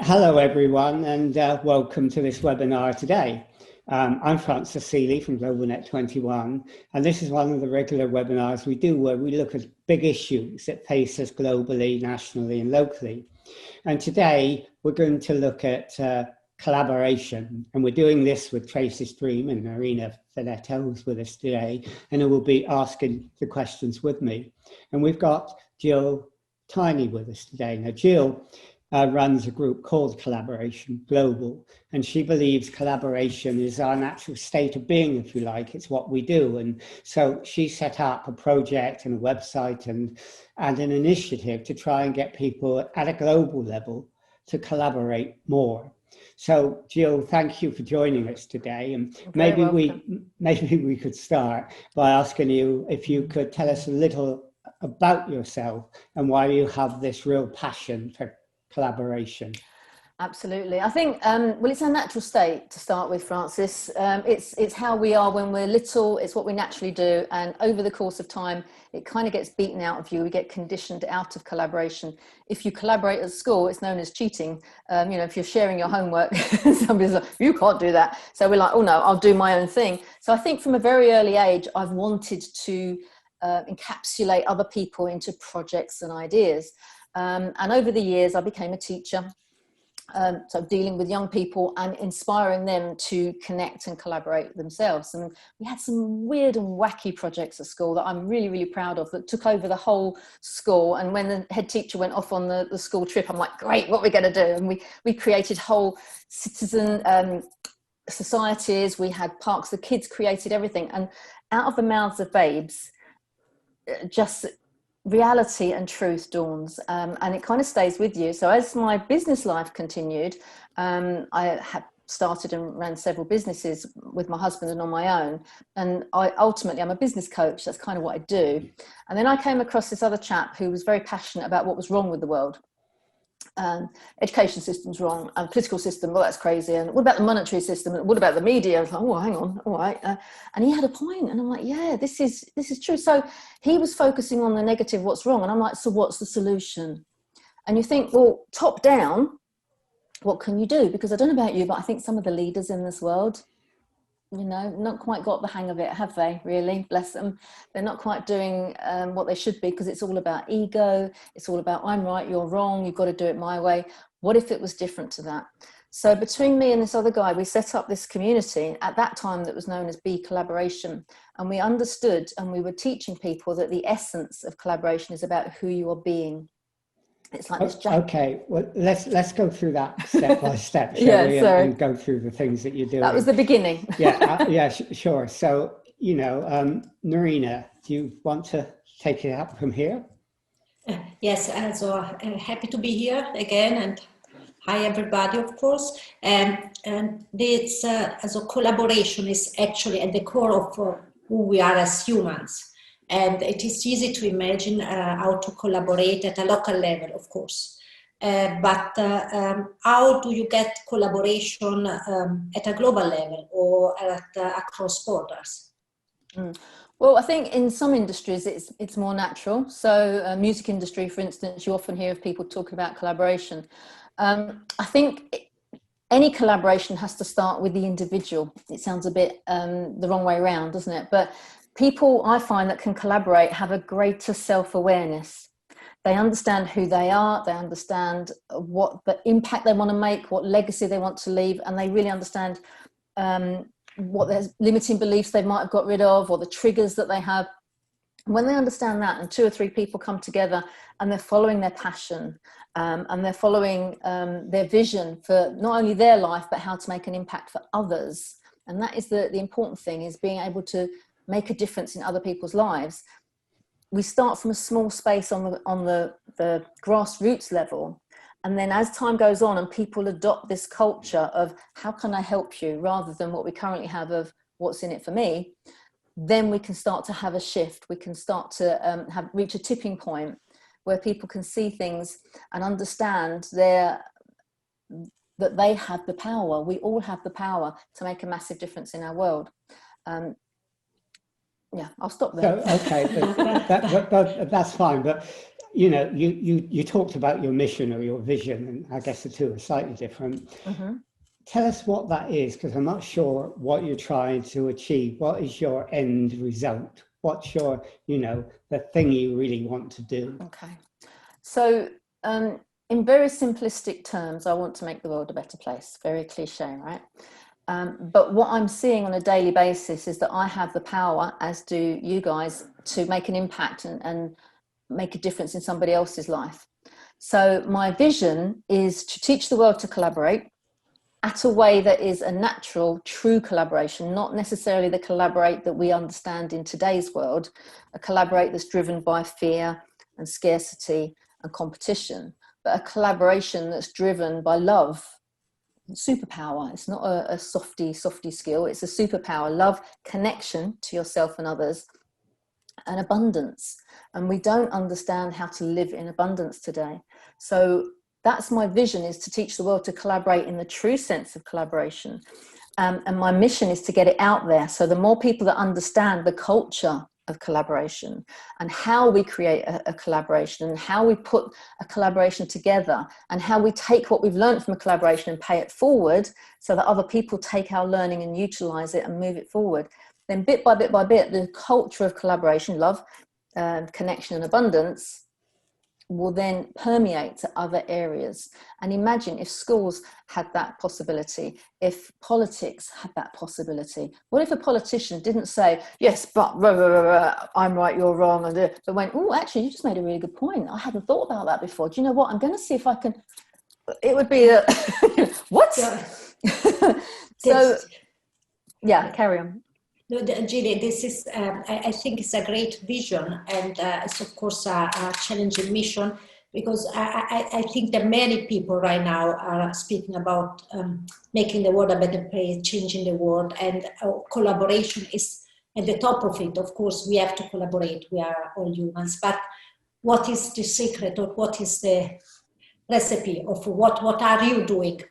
Hello everyone, and welcome to this webinar today. I'm Francis Seeley from GlobalNet 21, and this is one of the regular webinars we do where we look at big issues that face us globally, nationally and locally. And today we're going to look at collaboration, and we're doing this with Tracy Stream and Marina Filetto, who's with us today, and who will be asking the questions with me. And we've got Gill Tiney with us today. Now Gill runs a group called Collaboration Global, and she believes collaboration is our natural state of being, if you like. It's what we do. And so she set up a project and a website and an initiative to try and get people at a global level to collaborate more. So Gill, thank you for joining us today. And maybe we could start by asking you if you could tell us a little about yourself and why you have this real passion for collaboration. Absolutely. I think, well, it's our natural state to start with, Francis. It's how we are when we're little. It's what we naturally do. And over the course of time, it kind of gets beaten out of you. We get conditioned out of collaboration. If you collaborate at school, it's known as cheating. If you're sharing your homework, somebody's like, you can't do that. So we're like, oh no, I'll do my own thing. So I think from a very early age, I've wanted to encapsulate other people into projects and ideas. And over the years, I became a teacher, so dealing with young people and inspiring them to connect and collaborate themselves. And we had some weird and wacky projects at school that I'm really, really proud of that took over the whole school. And when the head teacher went off on the school trip, I'm like, great, what are we going to do? And we created whole citizen societies. We had parks, the kids created everything. And out of the mouths of babes, just reality and truth dawns, and it kind of stays with you. So as my business life continued, I had started and ran several businesses with my husband and on my own. And I'm a business coach. That's kind of what I do. And then I came across this other chap who was very passionate about what was wrong with the world. Education system's wrong, and political system, well, that's crazy. And what about the monetary system? And what about the media? I was like, oh, hang on, all right. And he had a point, and I'm like, yeah, this is true. So he was focusing on the negative, what's wrong, and I'm like, so what's the solution? And you think, well, top down, what can you do? Because I don't know about you, but I think some of the leaders in this world, not quite got the hang of it, have they? Really, bless them. They're not quite doing what they should be, because it's all about ego. It's all about I'm right, you're wrong. You've got to do it my way. What if it was different to that? So between me and this other guy, we set up this community at that time that was known as Be Collaboration, and we understood and we were teaching people that the essence of collaboration is about who you are being. It's like this okay, well, let's go through that step by step, shall we? And go through the things that you're doing. That was the beginning. Sure. So, Marina, do you want to take it up from here? Yes, so happy to be here again, and hi everybody, of course. And this collaboration is actually at the core of who we are as humans. And it is easy to imagine how to collaborate at a local level, of course. But how do you get collaboration at a global level or across borders? Well, I think in some industries it's more natural. So music industry, for instance, you often hear of people talking about collaboration. I think any collaboration has to start with the individual. It sounds a bit the wrong way around, doesn't it? But people I find that can collaborate have a greater self-awareness. They understand who they are, they understand what the impact they want to make, what legacy they want to leave, and they really understand what their limiting beliefs they might have got rid of, or the triggers that they have. When they understand that, and 2 or 3 people come together and they're following their passion, and they're following their vision for not only their life, but how to make an impact for others. And that is the important thing, is being able to make a difference in other people's lives. We start from a small space on the grassroots level. And then as time goes on and people adopt this culture of how can I help you, rather than what we currently have of what's in it for me, then we can start to have a shift. We can start to reach a tipping point where people can see things and understand that they have the power. We all have the power to make a massive difference in our world. Yeah, I'll stop there. So, okay, but that's fine. But you talked about your mission or your vision, and I guess the two are slightly different. Mm-hmm. Tell us what that is, because I'm not sure what you're trying to achieve. What is your end result? What's your, the thing you really want to do? Okay. So, in very simplistic terms, I want to make the world a better place. Very cliche, right? But what I'm seeing on a daily basis is that I have the power, as do you guys, to make an impact and make a difference in somebody else's life. So my vision is to teach the world to collaborate at a way that is a natural, true collaboration, not necessarily the collaborate that we understand in today's world, a collaborate that's driven by fear and scarcity and competition, but a collaboration that's driven by love, superpower. It's not a softy skill, it's a superpower, love, connection to yourself and others, and abundance. And we don't understand how to live in abundance today. So that's my vision, is to teach the world to collaborate in the true sense of collaboration. And my mission is to get it out there. So the more people that understand the culture of collaboration and how we create a collaboration and how we put a collaboration together and how we take what we've learned from a collaboration and pay it forward so that other people take our learning and utilize it and move it forward, then bit by bit by bit, the culture of collaboration, love, connection and abundance will then permeate to other areas. And imagine if schools had that possibility, if politics had that possibility. What if a politician didn't say, yes, but I'm right, you're wrong, but went, oh, actually, you just made a really good point. I hadn't thought about that before. Do you know what? I'm going to see if I can. It would be a what? Yeah. So, yeah, carry on. No, Gilly, this is, I think it's a great vision, and it's of course a challenging mission, because I think that many people right now are speaking about making the world a better place, changing the world, and collaboration is at the top of it. Of course, we have to collaborate, we are all humans, but what is the secret, or what is the recipe of what are you doing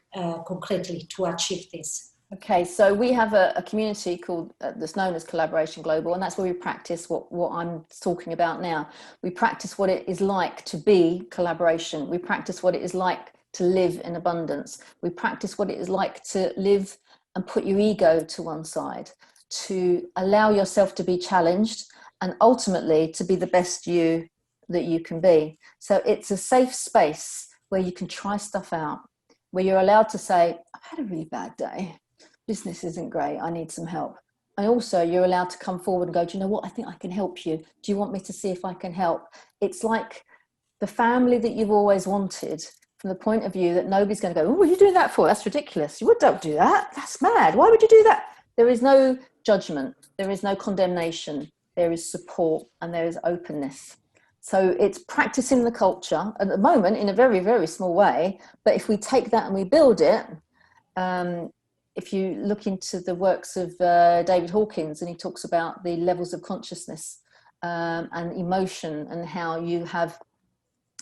concretely to achieve this? Okay, so we have a community called that's known as Collaboration Global, and that's where we practice what I'm talking about now. We practice what it is like to be collaboration. We practice what it is like to live in abundance. We practice what it is like to live and put your ego to one side, to allow yourself to be challenged, and ultimately to be the best you that you can be. So it's a safe space where you can try stuff out, where you're allowed to say, I've had a really bad day. Business isn't great, I need some help. And also you're allowed to come forward and go, do you know what, I think I can help you. Do you want me to see if I can help? It's like the family that you've always wanted, from the point of view that nobody's going to go, oh, what are you doing that for? That's ridiculous. You don't do that. That's mad. Why would you do that? There is no judgment. There is no condemnation. There is support and there is openness. So it's practicing the culture at the moment in a very, very small way. But if we take that and we build it, if you look into the works of David Hawkins, and he talks about the levels of consciousness and emotion, and how you have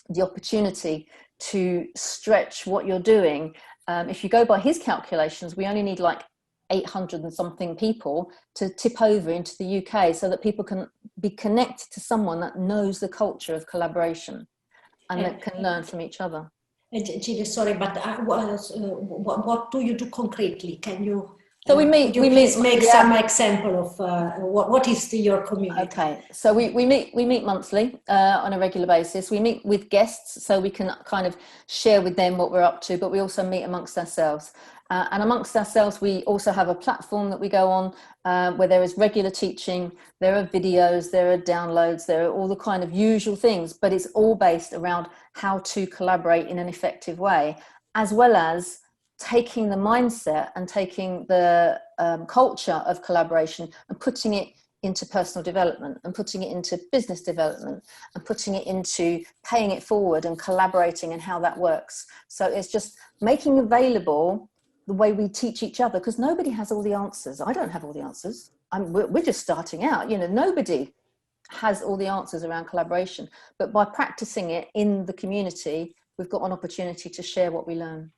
the opportunity to stretch what you're doing. If you go by his calculations, we only need like 800 and something people to tip over into the UK, so that people can be connected to someone that knows the culture of collaboration and that can learn from each other. Gilly, sorry, but what do you do concretely? Can you? So we meet. Please make some example of what is your community? Okay, so we meet monthly on a regular basis. We meet with guests, so we can kind of share with them what we're up to. But we also meet amongst ourselves, and amongst ourselves, we also have a platform that we go on where there is regular teaching. There are videos, there are downloads, there are all the kind of usual things. But it's all based around how to collaborate in an effective way, as well as taking the mindset and taking the culture of collaboration and putting it into personal development, and putting it into business development, and putting it into paying it forward and collaborating and how that works. So it's just making available the way we teach each other, because nobody has all the answers. I don't have all the answers. We're just starting out. Nobody has all the answers around collaboration, but by practicing it in the community, we've got an opportunity to share what we learn.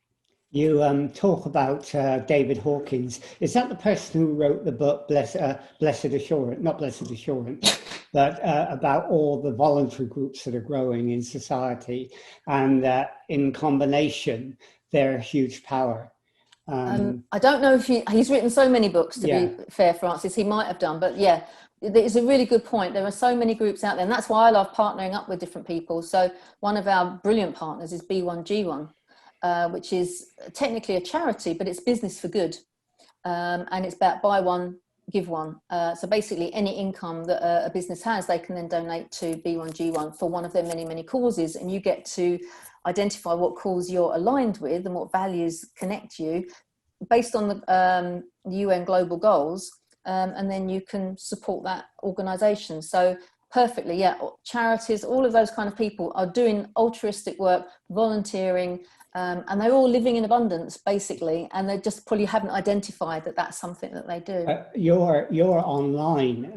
You talk about David Hawkins. Is that the person who wrote the book Blessed Assurance? Not Blessed Assurance, but about all the voluntary groups that are growing in society, and that in combination they're a huge power. I don't know if he's written so many books, to Yeah. be fair, Francis, he might have done, but yeah, it's a really good point. There are so many groups out there, and that's why I love partnering up with different people. So one of our brilliant partners is B1G1, which is technically a charity, but it's business for good. And it's about buy one, give one. So basically any income that a business has, they can then donate to B1G1 for one of their many, many causes. And you get to identify what cause you're aligned with and what values connect you based on the UN global goals. And then you can support that organization. So perfectly, yeah, charities, all of those kind of people are doing altruistic work, volunteering, and they're all living in abundance, basically, and they just probably haven't identified that that's something that they do. Your online,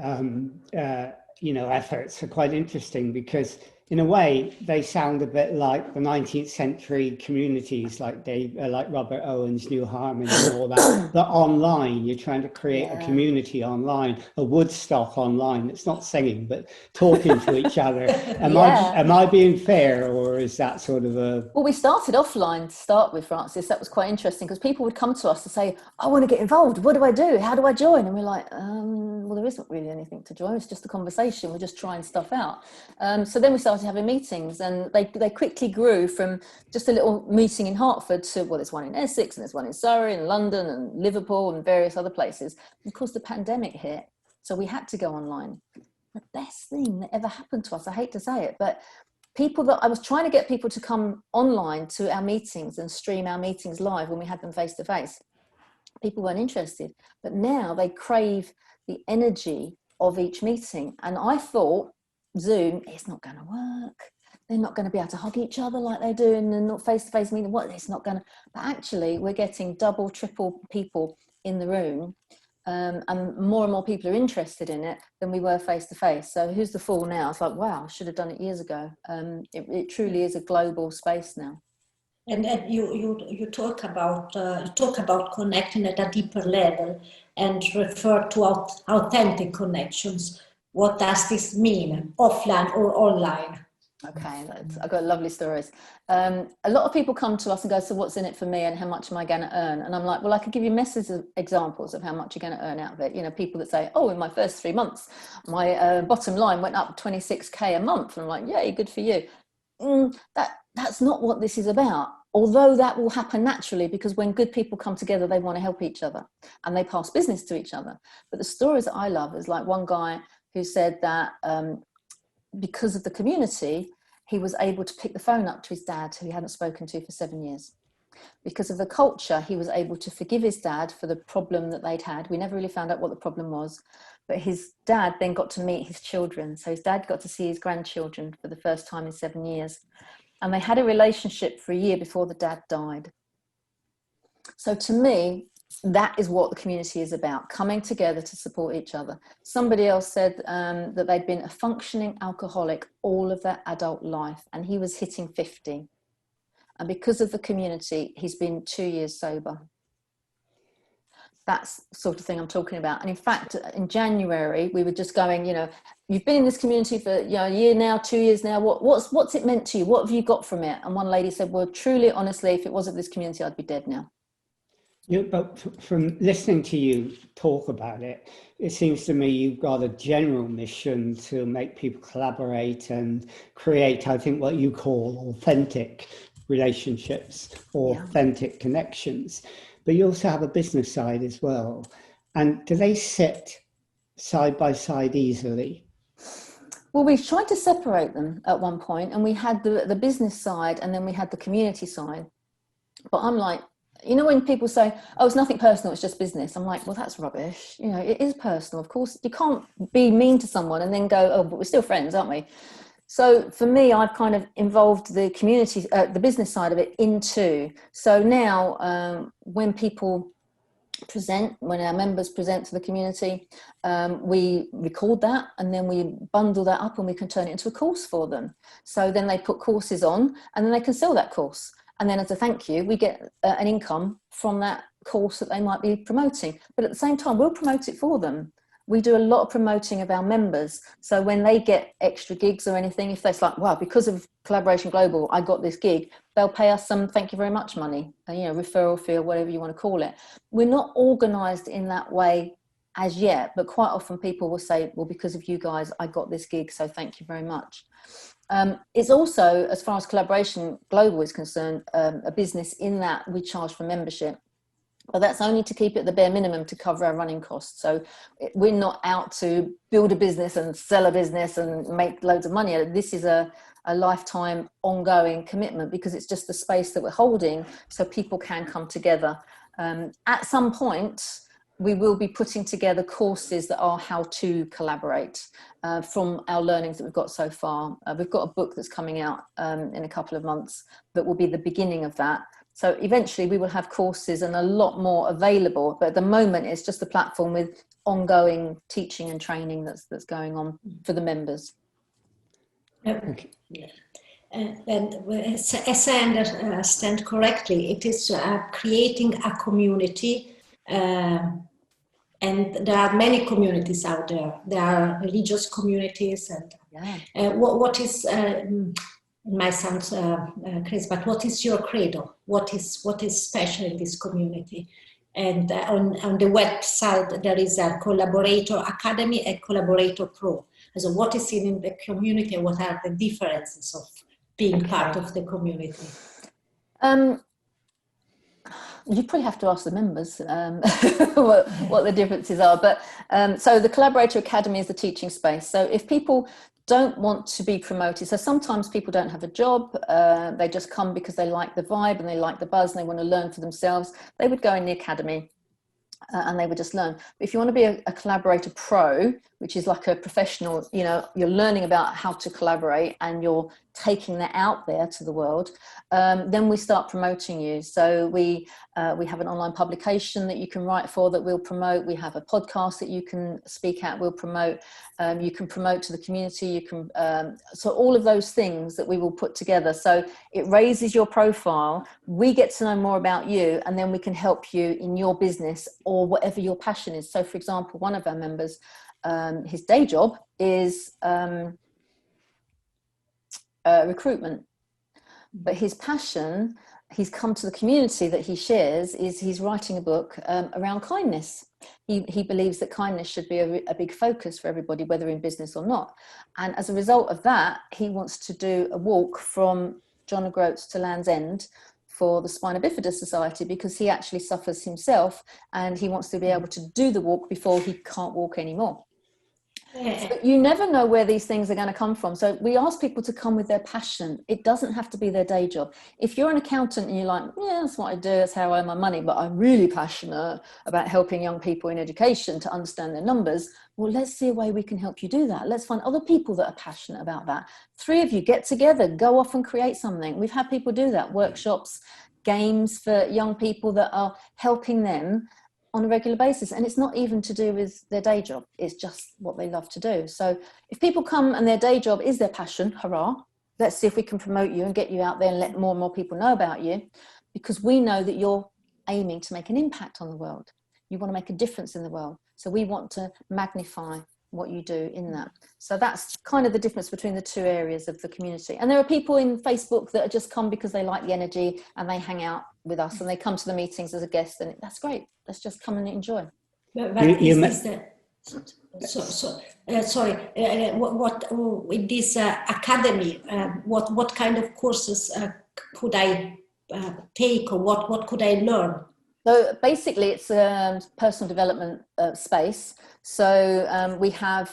efforts are quite interesting because, in a way, they sound a bit like the 19th century communities, like Robert Owen's New Harmony and all that. But online, you're trying to create a community online, a Woodstock online. It's not singing, but talking to each other. Am I being fair, or is that sort of a... Well, we started offline to start with, Francis. That was quite interesting because people would come to us to say, I want to get involved. What do I do? How do I join? And we're like, well, there isn't really anything to join. It's just a conversation. We're just trying stuff out. So then we started having meetings, and they quickly grew from just a little meeting in Hertford to, well, there's one in Essex and there's one in Surrey and London and Liverpool and various other places. And of course, the pandemic hit, so we had to go online. The best thing that ever happened to us, I hate to say it, but I was trying to get people to come online to our meetings and stream our meetings live when we had them face to face. People weren't interested, but now they crave the energy of each meeting. And I thought, Zoom, it's not going to work. They're not going to be able to hug each other like they do in the face-to-face meeting. What? It's not going to. But actually, we're getting double, triple people in the room, and more people are interested in it than we were face-to-face. So who's the fool now? It's like, wow, I should have done it years ago. It truly is a global space now. And you talk about connecting at a deeper level and refer to authentic connections. What does this mean, offline or online? Okay, I've got lovely stories. A lot of people come to us and go, so what's in it for me and how much am I going to earn? And I'm like, well, I could give you examples of how much you're going to earn out of it. You know, people that say, oh, in my first 3 months, my bottom line went up 26k a month. And I'm like, yay, good for you. That's not what this is about. Although that will happen naturally, because when good people come together, they want to help each other and they pass business to each other. But the stories that I love is like one guy who said that because of the community, he was able to pick the phone up to his dad, who he hadn't spoken to for 7 years. Because of the culture, he was able to forgive his dad for the problem that they'd had. We never really found out what the problem was, but his dad then got to meet his children. So his dad got to see his grandchildren for the first time in 7 years. And they had a relationship for a year before the dad died. So to me, that is what the community is about, coming together to support each other. Somebody else said that they'd been a functioning alcoholic all of their adult life, and he was hitting 50. And because of the community, he's been 2 years sober. That's the sort of thing I'm talking about. And in fact, in January, we were just going, you've been in this community for a year now, 2 years now. What's it meant to you? What have you got from it? And one lady said, well, truly, honestly, if it wasn't this community, I'd be dead now. But from listening to you talk about it, it seems to me you've got a general mission to make people collaborate and create, I think, what you call authentic relationships or authentic connections. But you also have a business side as well. And do they sit side by side easily? Well, we tried to separate them at one point, and we had the business side and then we had the community side. But I'm like, when people say, oh, it's nothing personal, it's just business. I'm like, well, that's rubbish. It is personal. Of course, you can't be mean to someone and then go, oh, but we're still friends, aren't we? So for me, I've kind of involved the community, the business side of it into. So now when people present, when our members present to the community, we record that and then we bundle that up and we can turn it into a course for them. So then they put courses on and then they can sell that course. And then as a thank you, we get an income from that course that they might be promoting. But at the same time, we'll promote it for them. We do a lot of promoting of our members. So when they get extra gigs or anything, if they're like, wow, because of Collaboration Global, I got this gig, they'll pay us some thank you very much money, referral fee or whatever you want to call it. We're not organised in that way as yet, but quite often people will say, well, because of you guys, I got this gig, so thank you very much. It's also, as far as Collaboration Global is concerned, a business in that we charge for membership. But that's only to keep it the bare minimum to cover our running costs. So we're not out to build a business and sell a business and make loads of money. This is a lifetime ongoing commitment, because it's just the space that we're holding so people can come together. At some point, we will be putting together courses that are how to collaborate from our learnings that we've got so far. We've got a book that's coming out in a couple of months that will be the beginning of that. So eventually we will have courses and a lot more available, but at the moment it's just a platform with ongoing teaching and training that's going on for the members. Okay. And as I understand correctly, it is creating a community, and there are many communities out there. There are religious communities, and what is it might sound crazy, but what is your credo? What is special in this community? And on the website there is a Collaborator Academy and Collaborator Pro. So what is in the community, and what are the differences of being part of the community? You probably have to ask the members what the differences are. But so the Collaborator Academy is the teaching space. So if people don't want to be promoted, so sometimes people don't have a job, they just come because they like the vibe and they like the buzz and they want to learn for themselves, they would go in the academy. And they would just learn. But if you want to be a Collaborator Pro, which is like a professional, you're learning about how to collaborate and you're taking that out there to the world, then we start promoting you. So we have an online publication that you can write for that we'll promote. We have a podcast that you can speak at, we'll promote. You can promote to the community. You can so all of those things that we will put together. So it raises your profile. We get to know more about you, and then we can help you in your business or whatever your passion is. So, for example, one of our members, his day job is recruitment, but his passion, he's come to the community that he shares, is he's writing a book around kindness. He believes that kindness should be a big focus for everybody, whether in business or not. And as a result of that, he wants to do a walk from John O'Groats to Land's End for the Spina Bifida Society, because he actually suffers himself and he wants to be able to do the walk before he can't walk anymore. So you never know where these things are going to come from. So we ask people to come with their passion. It doesn't have to be their day job. If you're an accountant and you're like, yeah, that's what I do, that's how I earn my money, but I'm really passionate about helping young people in education to understand their numbers, well, let's see a way we can help you do that. Let's find other people that are passionate about that. 3 of you get together, go off and create something. We've had people do that, workshops, games for young people that are helping them on a regular basis. And it's not even to do with their day job, it's just what they love to do. So if people come and their day job is their passion, hurrah, let's see if we can promote you and get you out there and let more and more people know about you, because we know that you're aiming to make an impact on the world. You want to make a difference in the world. So we want to magnify what you do in that. So that's kind of the difference between the two areas of the community. And there are people in Facebook that just come because they like the energy and they hang out with us and they come to the meetings as a guest, and that's great. Let's just come and enjoy. But sorry, what with this academy, what kind of courses could I take, or what could I learn? So basically it's a personal development space. So we have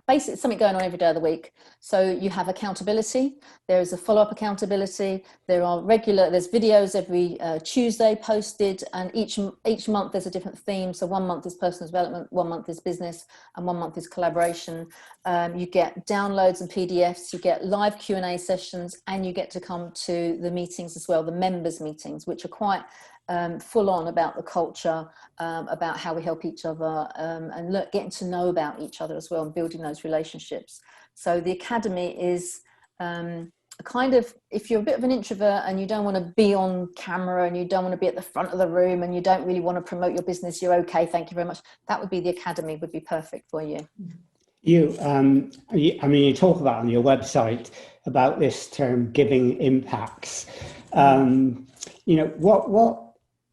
basically something going on every day of the week. So you have accountability, there is a follow-up accountability, there's videos every Tuesday posted, and each month there's a different theme. So 1 month is personal development, 1 month is business, and 1 month is collaboration. You get downloads and PDFs, you get live Q&A sessions, and you get to come to the meetings as well, the members meetings, which are quite full on about the culture, about how we help each other, and getting to know about each other as well, and building those relationships. So the academy is kind of, if you're a bit of an introvert and you don't want to be on camera and you don't want to be at the front of the room and you don't really want to promote your business, you're okay, thank you very much. That would be the academy, would be perfect for you. You talk about on your website about this term giving impacts.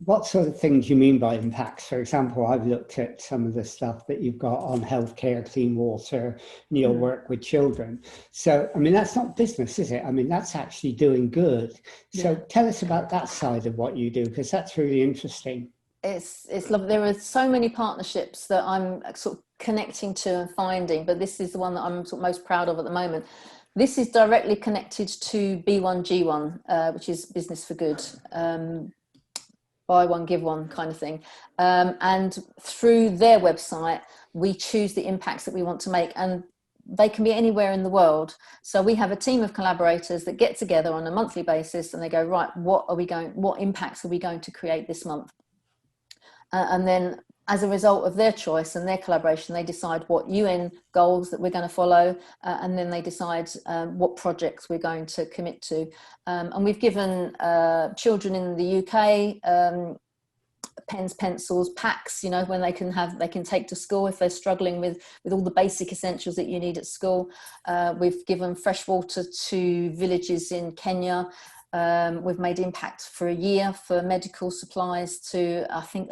What sort of things you mean by impacts? For example, I've looked at some of the stuff that you've got on healthcare, clean water, and your work with children. So, I mean, that's not business, is it? I mean, that's actually doing good. So tell us about that side of what you do, because that's really interesting. It's lovely. There are so many partnerships that I'm sort of connecting to and finding, but this is the one that I'm sort of most proud of at the moment. This is directly connected to B1G1, which is Business for Good. Buy one, give one kind of thing. And through their website, we choose the impacts that we want to make, and they can be anywhere in the world. So we have a team of collaborators that get together on a monthly basis and they go, right, what impacts are we going to create this month? And then as a result of their choice and their collaboration, they decide what UN goals that we're going to follow, and then they decide what projects we're going to commit to. And we've given children in the UK pens, pencils, packs, when they can take to school if they're struggling with all the basic essentials that you need at school. We've given fresh water to villages in Kenya. We've made impact for a year for medical supplies to, I think,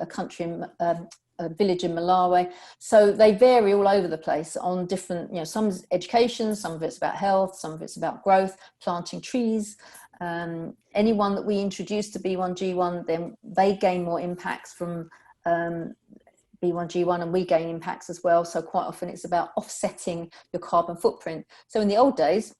a village in Malawi. So they vary all over the place on different, some is education, some of it's about health, some of it's about growth, planting trees. Anyone that we introduce to B1G1, then they gain more impacts from B1G1 and we gain impacts as well. So quite often it's about offsetting your carbon footprint. So in the old days,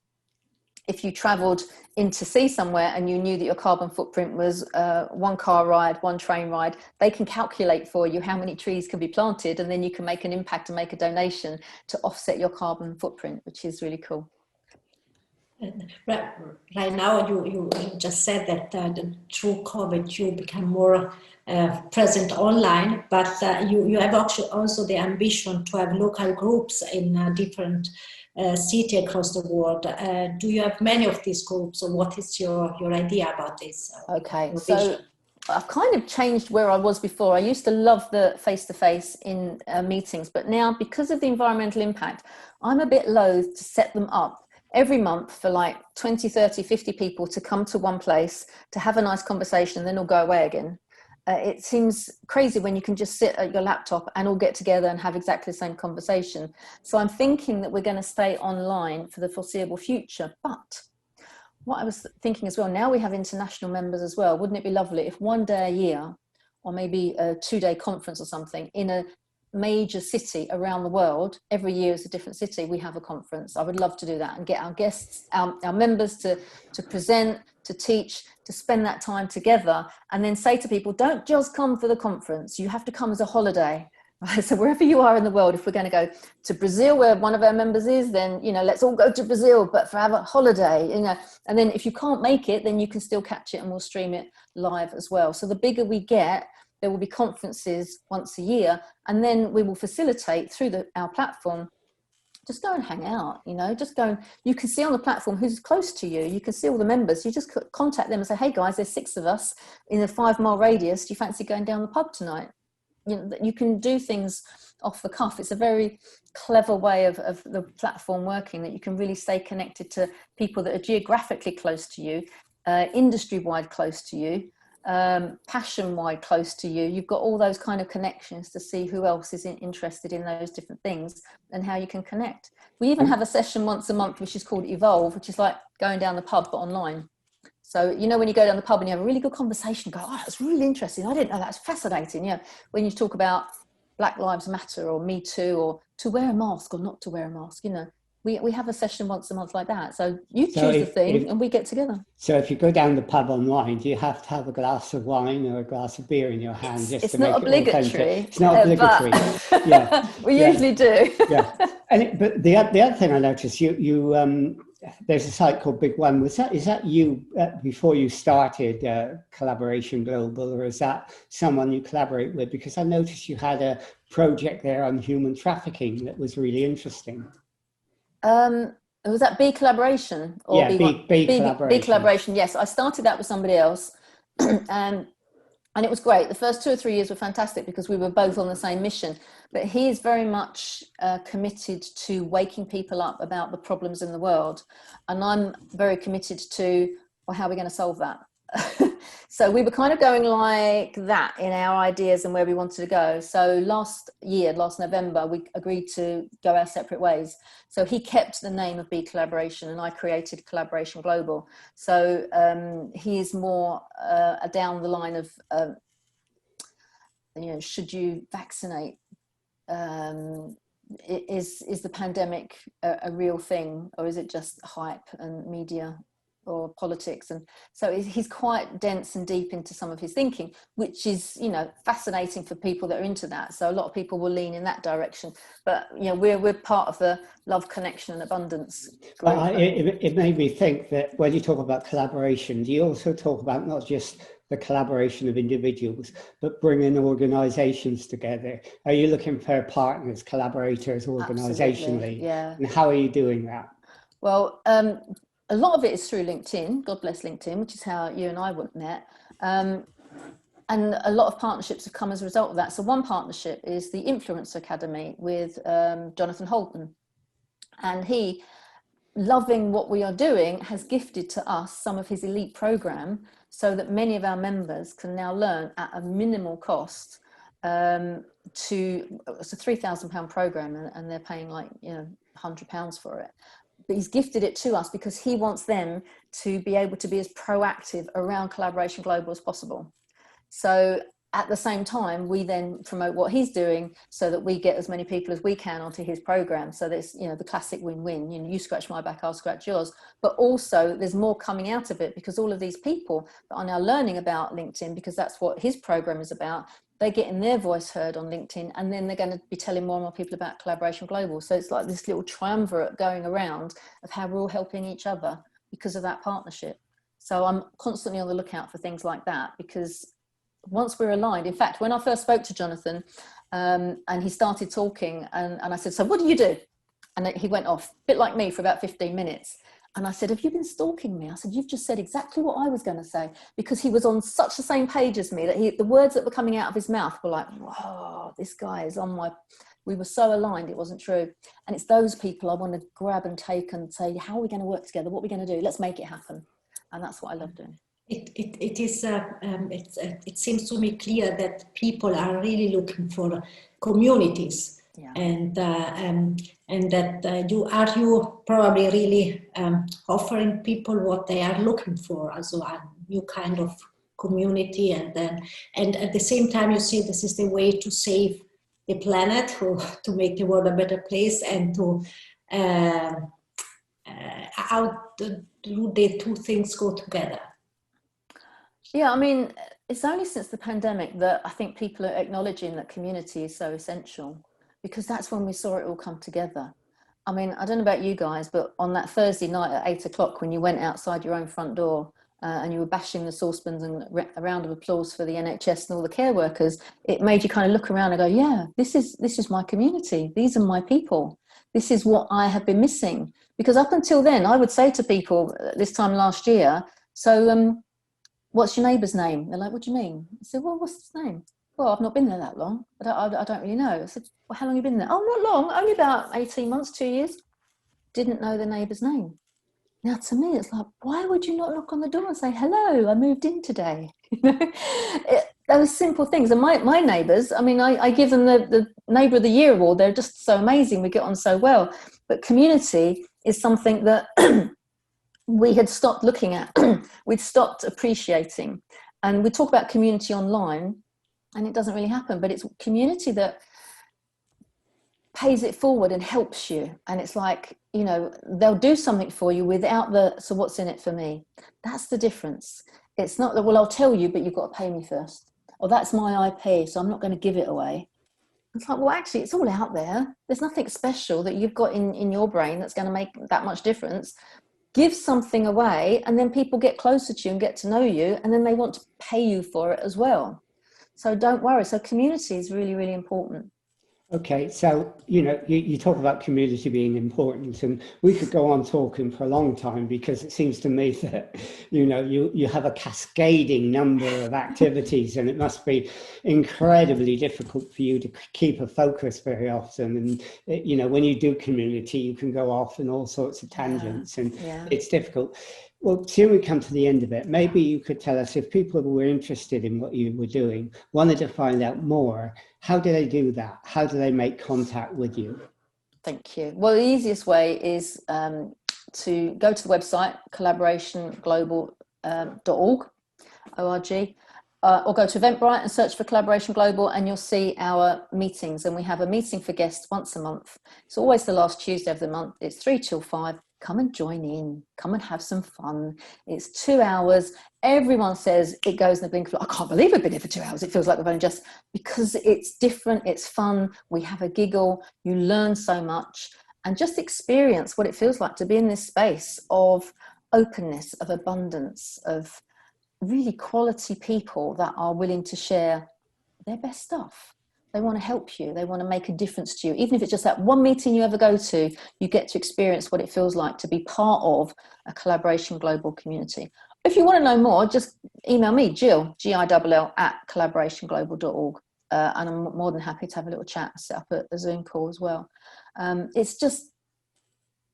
if you travelled in to see somewhere and you knew that your carbon footprint was one car ride, one train ride, they can calculate for you how many trees can be planted, and then you can make an impact and make a donation to offset your carbon footprint, which is really cool. Right now, you just said that through COVID you become more present online, but you have actually also the ambition to have local groups in different city across the world. Do you have many of these groups, or what is your idea about this? Okay, so I've kind of changed where I was before. I used to love the face-to-face in meetings, but now because of the environmental impact, I'm a bit loath to set them up every month for like 20, 30, 50 people to come to one place to have a nice conversation and then all go away again. It seems crazy when you can just sit at your laptop and all get together and have exactly the same conversation. So I'm thinking that we're going to stay online for the foreseeable future. But what I was thinking as well, now we have international members as well. Wouldn't it be lovely if one day a year, or maybe a 2-day conference or something, in a major city around the world, every year is a different city, we have a conference. I would love to do that and get our guests, our members to present, to teach, to spend that time together, and then say to people, don't just come for the conference, you have to come as a holiday. Right? So wherever you are in the world, if we're going to go to Brazil, where one of our members is, then, let's all go to Brazil, but for have a holiday, and then if you can't make it, then you can still catch it and we'll stream it live as well. So the bigger we get, there will be conferences once a year, and then we will facilitate through our platform. Just go and hang out, just go and you can see on the platform who's close to you. You can see all the members. You just contact them and say, hey guys, there's 6 of us in a 5-mile radius. Do you fancy going down the pub tonight? You can do things off the cuff. It's a very clever way of the platform working, that you can really stay connected to people that are geographically close to you, industry-wide close to you, passion-wide close to you. You've got all those kind of connections to see who else is interested in those different things and how you can connect. We even have a session once a month which is called Evolve, which is like going down the pub but online. So when you go down the pub and you have a really good conversation, go, oh, that's really interesting, I didn't know, that's fascinating. When you talk about Black Lives Matter or Me Too, or to wear a mask or not to wear a mask, we have a session once a month like that. So you choose the thing and we get together. So if you go down the pub online, do you have to have a glass of wine or a glass of beer in your hand just to make it obligatory? It's not obligatory. Yeah, we usually do. Yeah, but the other thing I noticed, you there's a site called Big One. Is that you before you started Collaboration Global, or is that someone you collaborate with? Because I noticed you had a project there on human trafficking that was really interesting. Was that B collaboration or Yeah, B collaboration. B collaboration. Yes, I started that with somebody else, and it was great. The first 2 or 3 years were fantastic because we were both on the same mission. But he's very much committed to waking people up about the problems in the world, and I'm very committed to, well, how are we going to solve that? So we were kind of going like that in our ideas and where we wanted to go. So last November, we agreed to go our separate ways. So he kept the name of B Collaboration and I created Collaboration Global. So he is more down the line of, should you vaccinate? Is the pandemic a real thing, or is it just hype and media or politics? And so he's quite dense and deep into some of his thinking, which is fascinating for people that are into that. So a lot of people will lean in that direction, but we're part of the love, connection and abundance group. It made me think that when you talk about collaboration, do you also talk about not just the collaboration of individuals, but bringing organizations together? Are you looking for partners, collaborators, organizationally? Absolutely, yeah. And how are you doing that? Well, a lot of it is through LinkedIn, God bless LinkedIn, which is how you and I met. And a lot of partnerships have come as a result of that. So one partnership is the Influencer Academy with Jonathan Holton. And he, loving what we are doing, has gifted to us some of his elite program so that many of our members can now learn at a minimal cost. It's a £3,000 program and they're paying like, £100 for it. But he's gifted it to us because he wants them to be able to be as proactive around Collaboration Global as possible. So at the same time, we then promote what he's doing so that we get as many people as we can onto his program. So there's, the classic win-win, you scratch my back, I'll scratch yours. But also there's more coming out of it because all of these people that are now learning about LinkedIn, because that's what his program is about, they're getting their voice heard on LinkedIn, and then they're going to be telling more and more people about Collaboration Global. So it's like this little triumvirate going around of how we're all helping each other because of that partnership. So I'm constantly on the lookout for things like that, because once we're aligned, in fact, when I first spoke to Jonathan and he started talking and I said, so what do you do? And he went off, a bit like me, for about 15 minutes. And I said, have you been stalking me? I said, you've just said exactly what I was going to say, because he was on such the same page as me that the words that were coming out of his mouth were like, whoa, this guy is on my, we were so aligned, it wasn't true. And it's those people I want to grab and take and say, how are we going to work together? What are we going to do? Let's make it happen. And that's what I love doing. It seems to me clear that people are really looking for communities. Yeah. And that you probably really offering people what they are looking for, also a new kind of community, and at the same time you see this is the way to save the planet, or to make the world a better place, and to how do the two things go together? Yeah, I mean, it's only since the pandemic that I think people are acknowledging that community is so essential, because that's when we saw it all come together. I mean, I don't know about you guys, but on that Thursday night at 8 o'clock, when you went outside your own front door and you were bashing the saucepans and a round of applause for the NHS and all the care workers, it made you kind of look around and go, yeah, this is my community. These are my people. This is what I have been missing. Because up until then, I would say to people this time last year, so what's your neighbour's name? They're like, what do you mean? I said, well, what's his name? Well, I've not been there that long. I don't really know. I said, well, how long have you been there? Oh, not long, only about 18 months, 2 years. Didn't know the neighbour's name. Now, to me, it's like, why would you not knock on the door and say, hello, I moved in today? Those simple things. And my neighbours, I mean, I give them the Neighbour of the Year award. They're just so amazing. We get on so well. But community is something that we had stopped looking at. We'd stopped appreciating. And we talk about community online, and it doesn't really happen, but it's community that pays it forward and helps you. And it's like, they'll do something for you without so what's in it for me? That's the difference. It's not that, well, I'll tell you, but you've got to pay me first. Or that's my IP, so I'm not going to give it away. It's like, well, actually, it's all out there. There's nothing special that you've got in your brain that's going to make that much difference. Give something away, and then people get closer to you and get to know you, and then they want to pay you for it as well. So don't worry. So community is really, really important. Okay, so you talk about community being important, and we could go on talking for a long time, because it seems to me that you have a cascading number of activities, and it must be incredibly difficult for you to keep a focus very often. And when you do community, you can go off in all sorts of tangents, and it's difficult. Well, soon we come to the end of it. Maybe you could tell us, if people who were interested in what you were doing, wanted to find out more, how do they do that? How do they make contact with you? Thank you. Well, the easiest way is to go to the website, collaborationglobal.org, ORG, or go to Eventbrite and search for Collaboration Global, and you'll see our meetings. And we have a meeting for guests once a month. It's always the last Tuesday of the month. It's 3 till 5. Come and join in. Come and have some fun. It's 2 hours. Everyone says it goes in the blink of, I can't believe we've been here for 2 hours. It feels like we've only just, because it's different, it's fun. We have a giggle. You learn so much, and just experience what it feels like to be in this space of openness, of abundance, of really quality people that are willing to share their best stuff. They want to help you. They want to make a difference to you. Even if it's just that one meeting you ever go to, you get to experience what it feels like to be part of a Collaboration Global community. If you want to know more, just email me, Gill, Gill, at collaborationglobal.org. And I'm more than happy to have a little chat, set up a Zoom call as well. It's just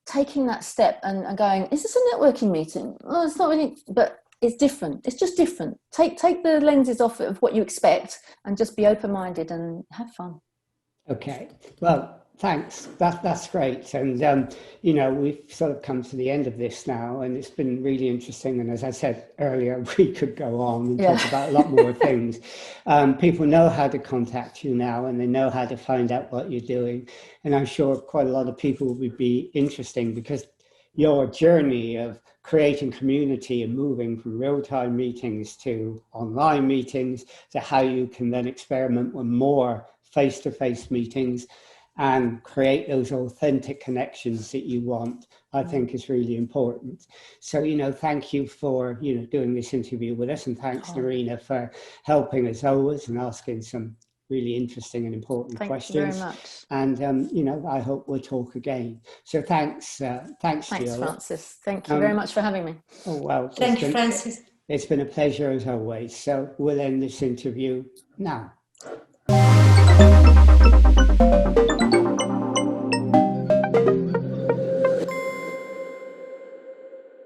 taking that step and going, is this a networking meeting? Oh, it's not really, but it's different. It's just different. Take the lenses off of what you expect, and just be open-minded and have fun. Okay. Well, thanks. That's great. And, we've sort of come to the end of this now, and it's been really interesting. And as I said earlier, we could go on and talk about a lot more things. People know how to contact you now, and they know how to find out what you're doing. And I'm sure quite a lot of people would be interesting, because your journey of creating community and moving from real-time meetings to online meetings, to how you can then experiment with more face-to-face meetings and create those authentic connections that you want, I think is really important. So, thank you for, doing this interview with us, and thanks, Nerina, for helping as always and asking some really interesting and important questions. Thank you very much. And, I hope we'll talk again. So thanks, Thanks, Gill. Francis. Thank you very much for having me. Oh, well. Thank you, Francis. It's been a pleasure as always. So we'll end this interview now.